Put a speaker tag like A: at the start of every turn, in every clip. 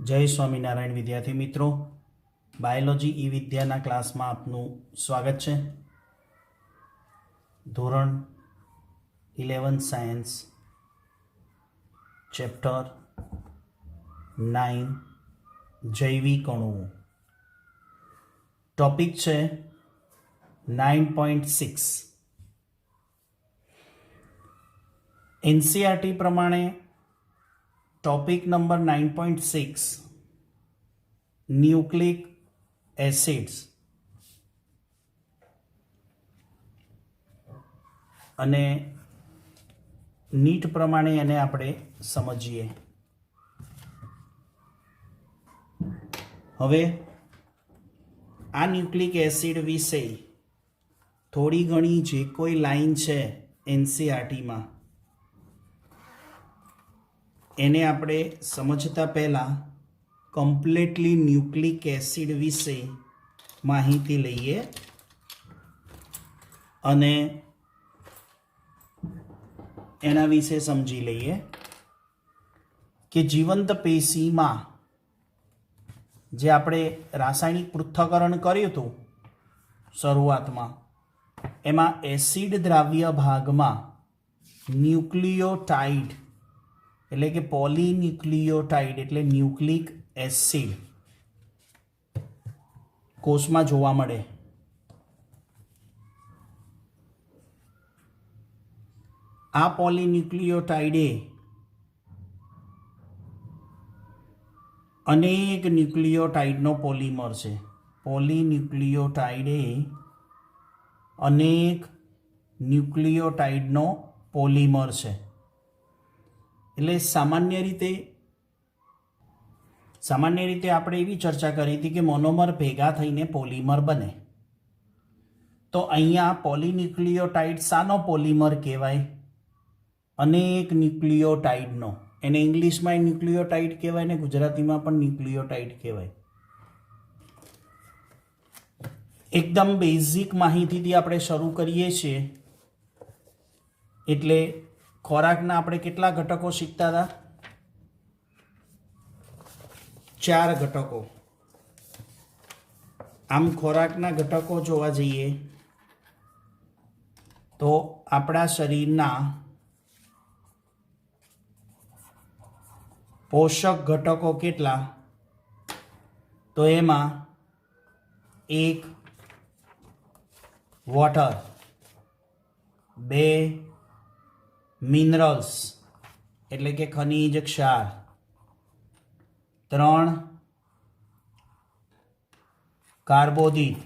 A: જય સ્વામિનારાયણ વિદ્યાર્થી મિત્રો, બાયોલોજી ઈ વિદ્યાના ક્લાસમાં આપનું સ્વાગત છે. ધોરણ 11 સાયન્સ ચેપ્ટર 9 જૈવિક અણુઓ. ટોપિક છે 9.6. એનસીઈઆરટી પ્રમાણે ટોપિક નંબર 9.6 ન્યુક્લિક એસિડ્સ અને નીટ પ્રમાણે એને આપણે સમજીએ. હવે આ ન્યુક્લિક એસિડ વિશે થોડી ઘણી જે કોઈ લાઈન છે એનસીઈઆરટીમાં એને આપણે સમજતા પહેલાં કમ્પ્લીટલી ન્યુક્લિક એસિડ વિશે માહિતી લઈએ અને એના વિશે સમજી લઈએ કે જીવંત પેશીમાં જે આપણે રાસાયણિક પૃથ્થકરણ કર્યું હતું શરૂઆતમાં, એમાં એસિડ દ્રાવ્ય ભાગમાં ન્યુક્લિયોટાઇડ એટલે કે પોલીન્યુક્લિયોટાઇડ એટલે ન્યુક્લિક એસિડ કોષમાં જોવા મળે. આ પોલીન્યુક્લિયોટાઇડે અનેક ન્યુક્લિયોટાઇડનો પોલિમર છે. પોલીન્યુક્લિયોટાઇડે અનેક ન્યુક્લિયોટાઇડનો પોલિમર છે. એટલે સામાન્ય રીતે આપણે એવી ચર્ચા કરી હતી કે મોનોમર ભેગા થઈને પોલિમર બને. તો અહીંયા પોલીન્યુક્લિયોટાઇડ શાનો પોલિમર કહેવાય? અનેક ન્યુક્લિયોટાઇડનો. એને ઇંગ્લિશમાં ન્યુક્લિયોટાઇડ કહેવાય ને ગુજરાતીમાં પણ ન્યુક્લિયોટાઇડ કહેવાય. એકદમ બેઝિક માહિતીથી આપણે શરૂ કરીએ છીએ. એટલે ખોરાકના આપણે કેટલા ઘટકો શીખતા હતા? 4 ઘટકો. આમ ખોરાકના ઘટકો જોવા જઈએ તો આપણા શરીરના પોષક ઘટકો કેટલા? તો એમાં 1 વોટર, 2 મિનરલ્સ એટલે કે ખનિજ ક્ષાર, 3 કાર્બોદિત,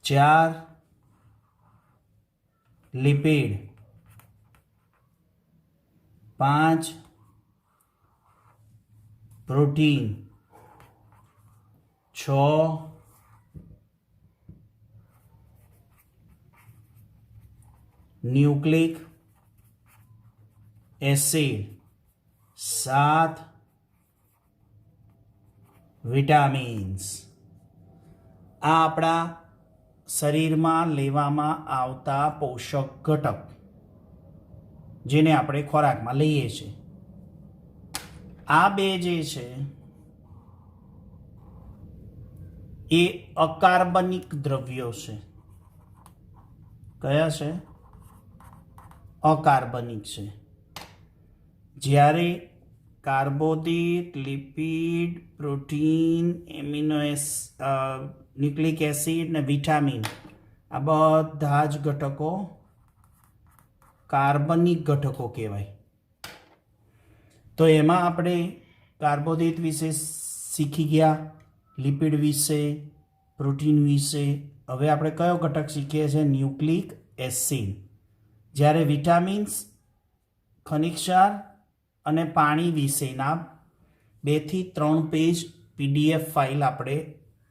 A: 4 lipid, 5 protein, 6 nucleic acid, 7 vitamins. આ આપણા શરીરમાં લેવામાં આવતા પોષક ઘટક જેને આપણે ખોરાકમાં લઈએ છીએ. આ બે જે છે એ અકાર્બનિક દ્રવ્યો છે. કયા છે? અકાર્બનિક છે. જ્યારે કાર્બોદિત, લિપિડ, પ્રોટીન, ન્યુક્લિક એસિડ ને વિટામિન આ બધા જ ઘટકો કાર્બનિક ઘટકો કહેવાય. તો એમાં આપણે કાર્બોદિત વિશે શીખી ગયા, લિપિડ વિશે, પ્રોટીન વિશે. હવે આપણે કયો ઘટક શીખીએ છીએ? Nucleic acid. જ્યારે વિટામિન્સ, ખનિજ ક્ષાર અને પાણી વિશેના 2 થી 3 પેજ PDF ફાઇલ આપણે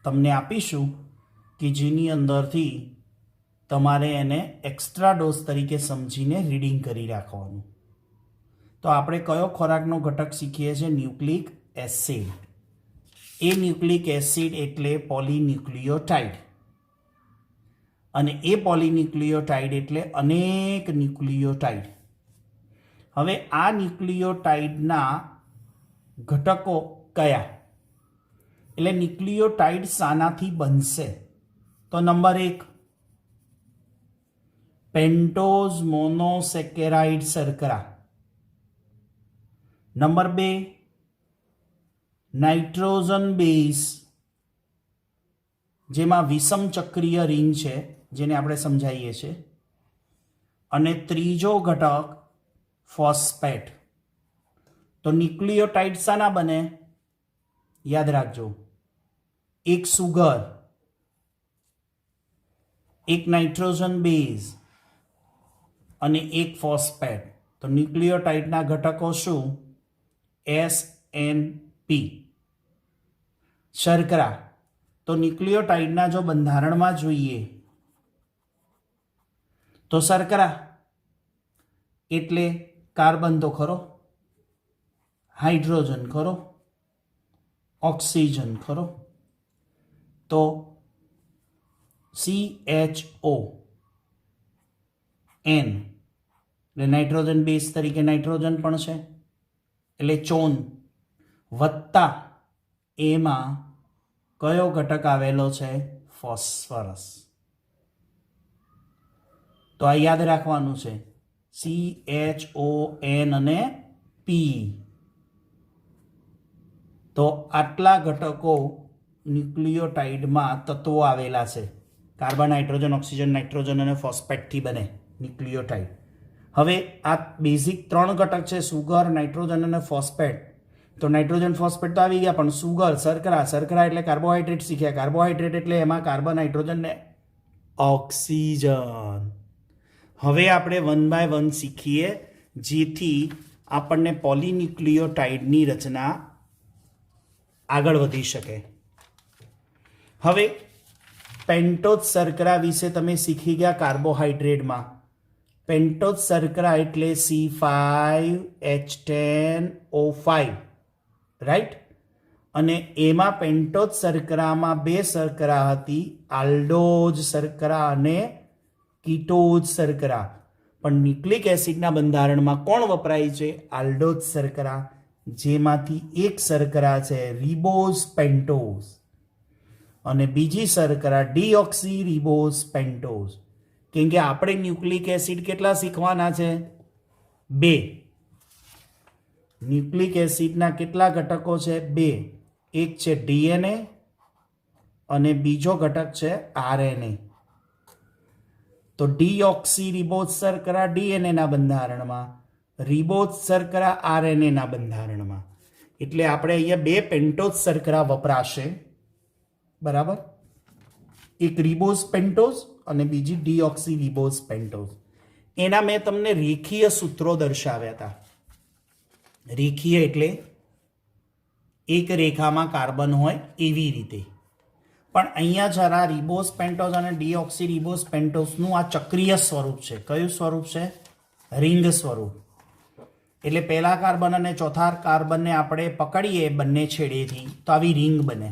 A: તમને આપીશું કે જેની અંદરથી તમારે એને એક્સ્ટ્રા ડોઝ તરીકે સમજીને રીડિંગ કરી રાખવાનું. તો આપણે કયો ખોરાકનો ઘટક શીખીએ છીએ? Nucleic acid. એ ન્યુક્લિક એસિડ એટલે પોલીન્યુક્લિયોટાઇડ અને એ પોલીન્યુક્લિયોટાઇડ એટલે અનેક ન્યુક્લિયોટાઇડ. હવે આ ન્યુક્લિયોટાઇડના ઘટકો કયા, એટલે ન્યુક્લિયોટાઇડ શાનાથી બનશે? તો નંબર 1 પેન્ટોઝ મોનોસેકેરાઇડ શર્કરા, નંબર 2 નાઇટ્રોજન બેઝ જેમાં વિષમ ચક્રીય રિંગ છે જેને આપણે સમજાવીએ છીએ, અને ત્રીજો ઘટક ફોસ્ફેટ. તો ન્યુક્લિયોટાઇડ શાના બને? યાદ રાખજો, એક સુગર, એક નાઇટ્રોજન બેઝ અને એક ફોસ્ફેટ. તો ન્યુક્લિયોટાઇડના ઘટકો શું? SNP. શર્કરા, તો ન્યુક્લિયોટાઇડના જો બંધારણમાં જોઈએ તો શર્કરા એટલે કાર્બન તો ખરો, હાઇડ્રોજન ખરો, ઓક્સિજન ખરો, તો CHO N એટલે નાઇટ્રોજન બેઝ તરીકે નાઇટ્રોજન પણ છે, એટલે ચોન વત્તા એમાં કયો ઘટક આવેલો છે? ફોસ્ફરસ. તો આ યાદ રાખવાનું છે, CHON અને P. તો આટલા ઘટકો ન્યુક્લિયોટાઇડમાં તત્વો આવેલા છે. કાર્બન, હાઇડ્રોજન, ઓક્સિજન, નાઇટ્રોજન અને ફોસ્ફેટથી બને ન્યુક્લિયોટાઇડ. હવે આ બેઝિક 3 ઘટક છે, સુગર, નાઇટ્રોજન અને ફોસ્ફેટ. તો નાઇટ્રોજન, ફોસ્ફેટ તો આવી ગયા, પણ સુગર, શર્કરા, શર્કરા એટલે કાર્બોહાઈડ્રેટ શીખ્યા, કાર્બોહાઈડ્રેટ એટલે એમાં કાર્બન, હાઇડ્રોજન ને ઓક્સિજન. હવે આપણે 1 બાય 1 શીખીએ જેથી આપણને પોલીન્યુક્લિયોટાઇડની રચના આગળ વધી શકે. હવે પેન્ટોઝ શર્કરા વિશે તમે શીખી ગયા કાર્બોહાઈડ્રેટમાં. પેન્ટોઝ શર્કરા એટલે C5H10O5, રાઈટ? અને એમાં પેન્ટોઝ શર્કરામાં 2 શર્કરા હતી, આલ્ડોઝ શર્કરા અને કીટોઝ શર્કરા. પણ ન્યુક્લિક એસિડના બંધારણમાં કોણ વપરાય છે? આલ્ડોઝ શર્કરા, જેમાંથી એક શર્કરા છે રિબોઝ પેન્ટોઝ અને બીજી શર્કરા ડીઓક્સી રિબોઝ પેન્ટોઝ. કેમ કે આપણે ન્યુક્લિક એસિડ કેટલા શીખવાના છે? 2. ન્યુક્લિક એસિડના કેટલા ઘટકો છે? 2. એક છે DNA અને બીજો ઘટક છે RNA. તો ડીઓક્સી રિબોઝ શર્કરા DNA ના બંધારણમાં, રિબોઝ શર્કરા RNA ના બંધારણમાં. એટલે આપણે અહીંયા 2 પેન્ટોઝ શર્કરા વપરાશે, બરાબર? એક રિબોઝ પેન્ટોઝ અને બીજી ડીઓક્સી રિબોઝ પેન્ટોઝ. એના મેં તમને રેખીય સૂત્રો દર્શાવ્યા હતા. રેખીય એટલે એક રેખામાં કાર્બન હોય એવી રીતે. પણ અહીંયા જરા રિબોઝ પેન્ટોઝ અને ડીઓક્સી રિબોઝ પેન્ટોઝનું આ ચક્રીય સ્વરૂપ છે. કયું સ્વરૂપ છે? રિંગ સ્વરૂપ. એટલે પહેલા કાર્બન અને ચોથા કાર્બનને આપણે પકડીએ બંને છેડેથી તો આવી રિંગ બને.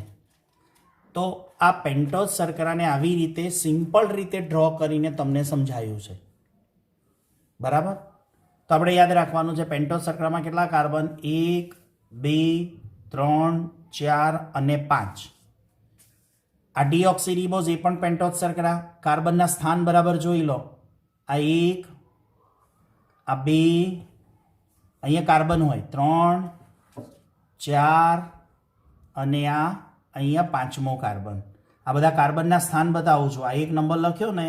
A: તો આ પેન્ટોઝ શર્કરાને આવી રીતે સિમ્પલ રીતે ડ્રો કરીને તમને સમજાયું છે, બરાબર? તો આપણે યાદ રાખવાનું છે પેન્ટોઝ શર્કરામાં કેટલા કાર્બન? 1, 2, 3, 4 અને 5. આ ડીઓક્સી રિબોઝ એ પણ પેન્ટોઝ શર્કરા. કાર્બનના સ્થાન બરાબર જોઈ લો. આ 1, આ 2, અહીંયા કાર્બન હોય 3, 4 અને આ અહીંયા 5મો કાર્બન. આ બધા કાર્બનના સ્થાન બતાવું છું. આ 1 નંબર લખ્યો ને,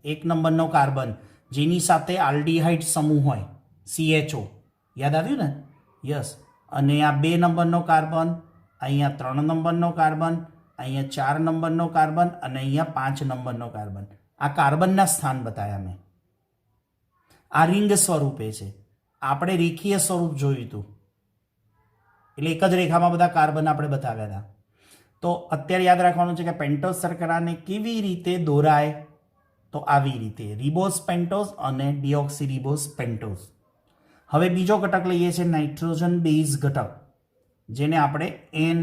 A: 1 નંબરનો કાર્બન જેની સાથે આલ્ડીહાઇડ સમૂહ હોય, CHO. યાદ આવ્યું ને? યસ. અને આ 2 નંબરનો કાર્બન, અહીંયા 3 નંબરનો કાર્બન, અહીંયા 4 નંબરનો કાર્બન અને અહીંયા 5 નંબરનો કાર્બન. આ કાર્બનના સ્થાન બતાવ્યા મેં. આ રિંગ સ્વરૂપે છે. આપણે રેખીય સ્વરૂપ જોયું હતું, એટલે એક જ રેખામાં બધા કાર્બન આપણે બતાવ્યા હતા. તો અત્યારે યાદ રાખવાનું છે કે પેન્ટોઝ શર્કરાને કેવી રીતે દોરાય? તો આવી રીતે રિબોઝ પેન્ટોઝ અને ડીઓક્સી રિબોઝ પેન્ટોઝ. હવે બીજો ઘટક લઈએ છીએ નાઇટ્રોજન બેઝ ઘટક, જેને આપણે N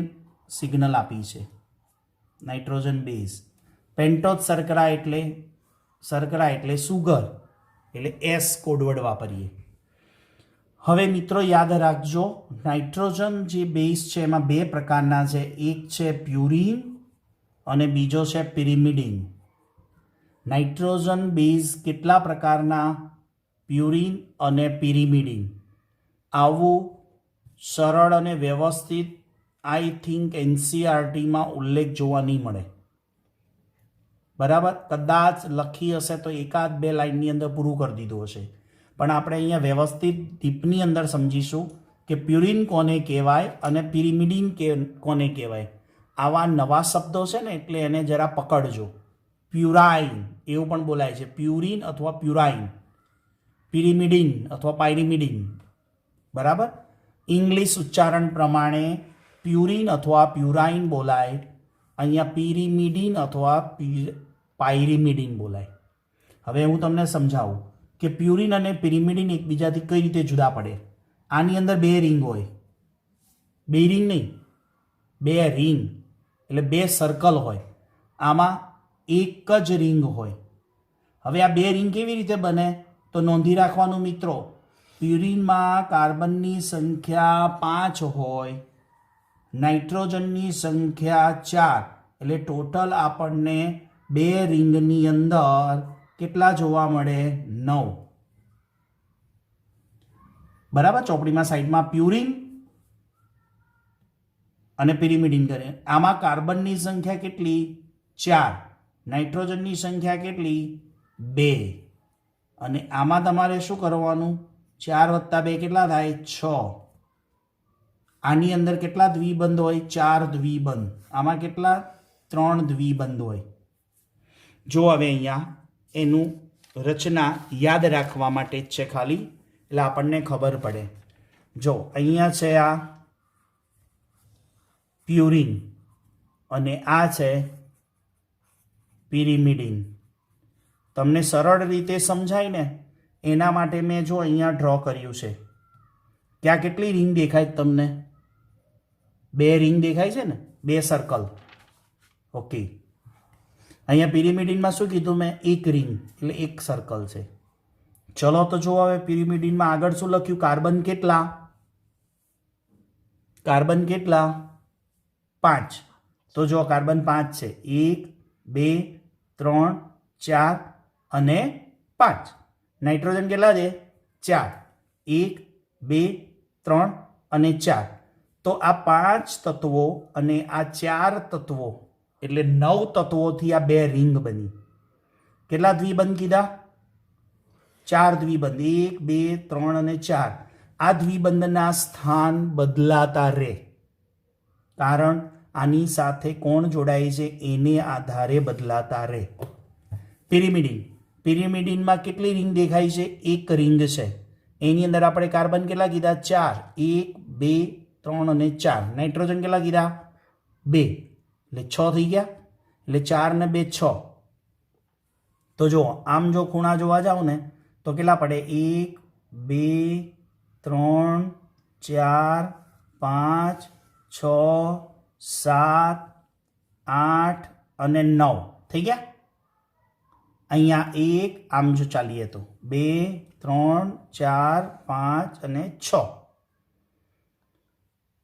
A: સિગ્નલ આપી છે. Nitrogen base. પેન્ટોઝ શર્કરા એટલે સુગર, એટલે S કોડવર્ડ વાપરીએ. હવે મિત્રો યાદ રાખજો, નાઇટ્રોજન જે બેઝ છે એમાં બે પ્રકારના છે, એક છે પ્યુરિન અને બીજો છે પિરિમિડિન. નાઇટ્રોજન બેઝ કેટલા પ્રકારના? પ્યુરિન અને પિરિમિડિન. આવું સરળ અને વ્યવસ્થિત આઈ થિંક એનસીઆરટીમાં ઉલ્લેખ જોવા નહીં મળે. બરાબર, કદાચ લખી હશે તો એકાદ બે લાઇનની અંદર પૂરું કરી દીધું હશે, પણ આપણે અહીંયા વ્યવસ્થિત ડીપની અંદર સમજીશું કે પ્યુરિન કોને કહેવાય અને પિરિમિડિન કોને કહેવાય. આવા નવા શબ્દો છે ને એટલે એને જરા પકડજો. પ્યુરાઇન એવું પણ બોલાય છે, પ્યુરિન અથવા પ્યુરાઇન, પિરિમિડિન અથવા પાયરિમિડિન. બરાબર, ઇંગ્લિશ ઉચ્ચારણ પ્રમાણે પ્યુરિન અથવા પ્યુરાઇન બોલાય, અહીંયા પિરિમિડિન અથવા પાયરિમિડિન બોલાય. હવે હું તમને સમજાવું કે પ્યુરિન અને પિરિમિડિન એકબીજાથી કઈ રીતે જુદા પડે. આની અંદર બે રિંગ હોય, બે રિંગ નહીં, બે રિંગ એટલે બે સર્કલ હોય, આમાં એક જ રિંગ હોય. હવે આ બે રિંગ કેવી રીતે બને તો નોંધી રાખવાનું મિત્રો, પ્યુરિનમાં કાર્બનની સંખ્યા 5 હોય, નાઇટ્રોજનની સંખ્યા 4, એટલે ટોટલ આપણને બે રિંગની અંદર કેટલા જોવા મળે? 9. બરાબર, ચોપડીમાં સાઈડમાં પ્યુરિન અને પિરિમિડિન કરે. આમાં કાર્બનની સંખ્યા કેટલી? 4. નાઇટ્રોજનની સંખ્યા કેટલી? 2. અને આમાં તમારે શું કરવાનું? 4 + 2 કેટલા થાય? 6. આની અંદર કેટલા દ્વિબંધ હોય? 4 દ્વિબંધ. આમાં કેટલા? 3 દ્વિબંધ હોય. જો હવે અહીંયા એનું રચના યાદ રાખવા માટે જ છે ખાલી, એટલે આપણને ખબર પડે. જો અહીંયા છે આ પ્યુરિન અને આ છે પિરિમિડિન. તમને સરળ રીતે સમજાય ને એના માટે મેં જો અહીંયા ડ્રો કર્યું છે. ત્યાં કેટલી રિંગ દેખાય તમને? 2 રિંગ દેખાય છે ને, 2 સર્કલ. ઓકે, અહીંયા પિરિમિડિનમાં શું કીધું મેં? 1 રિંગ એટલે 1 સર્કલ છે. ચલો તો જો હવે પિરિમિડિનમાં આગળ શું લખ્યું? કાર્બન કેટલા? કાર્બન કેટલા? 5. તો જો કાર્બન 5 છે, 1 2 3 4 અને 5. નાઇટ્રોજન કેટલા છે? 4. 1 2 3 અને 4. તો આ 5 તત્વો અને આ 4 તત્વો એટલે 9 તત્વોથી આ 2 રિંગ બની. કેટલા દ્વિબંધ કીધા? 4 દ્વિબંધ, 1 2 3 અને 4. આ દ્વિબંધના સ્થાન બદલાતા રહે, કારણ આની સાથે કોણ જોડાય છે એને આધારે બદલાતા રહે. પિરિમિડિન, પિરિમિડિનમાં કેટલી રિંગ દેખાય છે? 1 રિંગ છે. એની અંદર આપણે કાર્બન કેટલા કીધા? 4. 1 2 3 અને 4. નાઇટ્રોજન કેટલા કીધા? 2. એટલે 6 થઈ ગયા. એટલે 4 ને 2 6. તો જો આમ જો ખૂણા જોવા જાઓ ને તો કેટલા પડે? 1 2 3 4 5 6 7 8 અને 9 થઈ ગયા. અહીંયા 1, આમ જો ચાલીએ તો 2 3 4 5 અને 6.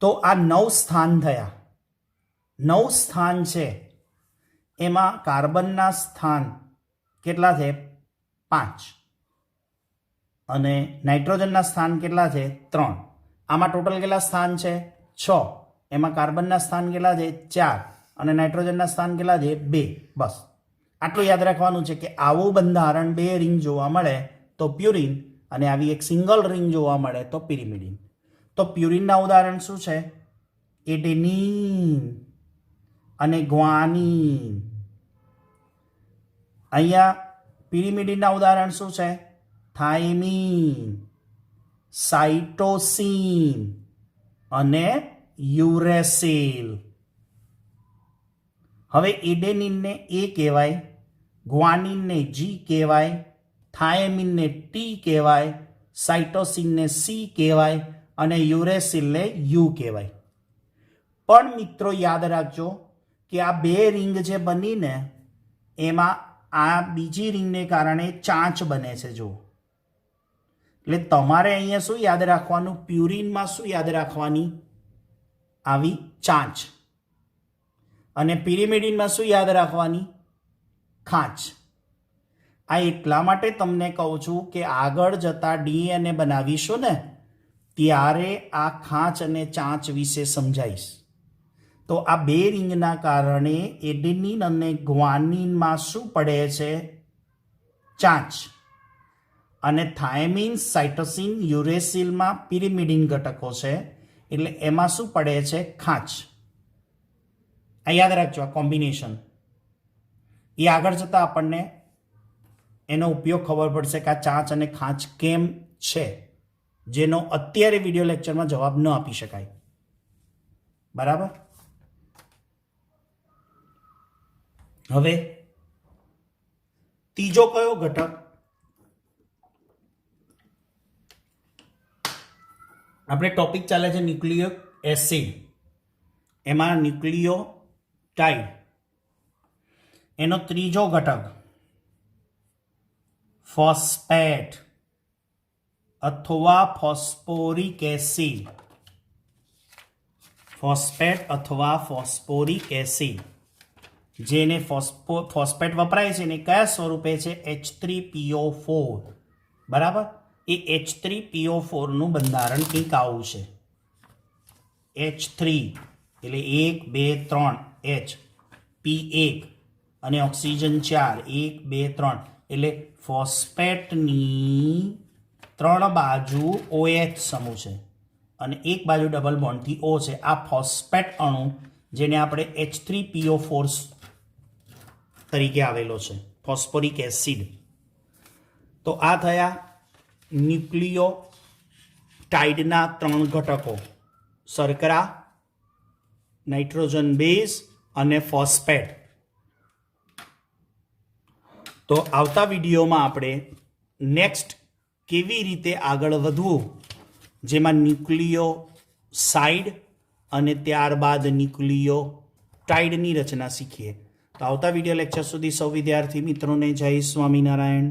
A: તો આ 9 સ્થાન થયા. 9 સ્થાન છે એમાં કાર્બનના સ્થાન કેટલા છે? 5. અને નાઇટ્રોજનના સ્થાન કેટલા છે? 3. આમાં ટોટલ કેટલા સ્થાન છે? 6. એમાં કાર્બનના સ્થાન કેટલા છે? 4. અને નાઇટ્રોજનના સ્થાન કેટલા છે? 2. બસ આટલું યાદ રાખવાનું છે કે આવું બંધારણ 2 રિંગ જોવા મળે તો પ્યુરિન અને આવી એક સિંગલ રિંગ જોવા મળે તો પિરિમિડિન. તો પ્યુરિનના ઉદાહરણ શું છે? એડેનિન અને ગ્વાનિન. અહીંયા પિરિમિડિનના ઉદાહરણ શું છે? થાઇમિન, સાઇટોસિન અને યુરેસિલ. હવે એડેનિનને એ કહેવાય, ગ્વાનિનને જી કહેવાય, થાઇમિનને ટી કહેવાય, સાઇટોસિનને સી કહેવાય અને યુરેસિલને યુ કહેવાય. પણ મિત્રો યાદ રાખજો કે આ 2 રિંગ જે બનીને એમાં આ બીજી રિંગને કારણે ચાંચ બને છે. જો એટલે તમારે અહીંયા શું યાદ રાખવાનું? પ્યુરિનમાં શું યાદ રાખવાની? આવી ચાંચ. અને પિરિમિડિનમાં શું યાદ રાખવાની? ખાંચ. આ એટલા માટે તમને કહું છું કે આગળ જતા ડીએનએ બનાવીશું ને ત્યારે આ ખાંચ અને ચાંચ વિશે સમજાવીશ. તો આ બે રિંગના કારણે એડેનિન અને ગ્વાનિનમાં શું પડે છે? ચાંચ. અને થાયમિન, સાઇટોસિન, યુરેસિલમાં પિરિમિડિન ઘટકો છે, એટલે એમાં શું પડે છે? ખાંચ. આ યાદ રાખજો, આ કોમ્બિનેશન. એ આગળ જતાં આપણને એનો ઉપયોગ ખબર પડશે કે આ ચાંચ અને ખાંચ કેમ છે, જેનો અત્યારે વિડીયો લેક્ચરમાં જવાબ ન આપી શકાય. બરાબર? હવે ત્રીજો કયો ઘટક? આપણે ટોપિક ચાલે છે ન્યુક્લિયોઇક એસિડ. એમાં ન્યુક્લિયોટાઇડ એનો ત્રીજો ઘટક ફોસ્ફેટ અથવા ફોસ્ફોરિક એસિડ. ફોસ્ફેટ અથવા ફોસ્ફોરિક એસિડ, જેને ફોસ્ફેટ વપરાય છે ને કયા સ્વરૂપે છે? H3PO4. બરાબર? એ H3PO4 નું બંધારણ કંઈક આવું છે. H3 એટલે 1 2 3 H, P1 અને ઓક્સિજન 4 1 2 3, એટલે ફોસ્ફેટની 3 બાજુ OH સમૂહ છે અને એક બાજુ ડબલ બોન્ડથી O છે. આ ફોસ્ફેટ અણુ જેને આપણે H3PO4 તરીકે આવેલો છે, ફોસ્ફોરિક એસિડ. તો આ થયા ન્યુક્લિયોટાઇડના 3 ઘટકો: શર્કરા, નાઇટ્રોજન બેઝ અને ફોસ્ફેટ. તો આવતા વિડીયોમાં આપણે નેક્સ્ટ કેવી રીતે આગળ વધવું, જેમાં ન્યુક્લિયોસાઇડ અને ત્યારબાદ ન્યુક્લિયોટાઇડની રચના શીખીએ. તો આવતા વિડીયો લેક્ચર સુધી સૌ વિદ્યાર્થી મિત્રોને જય સ્વામિનારાયણ.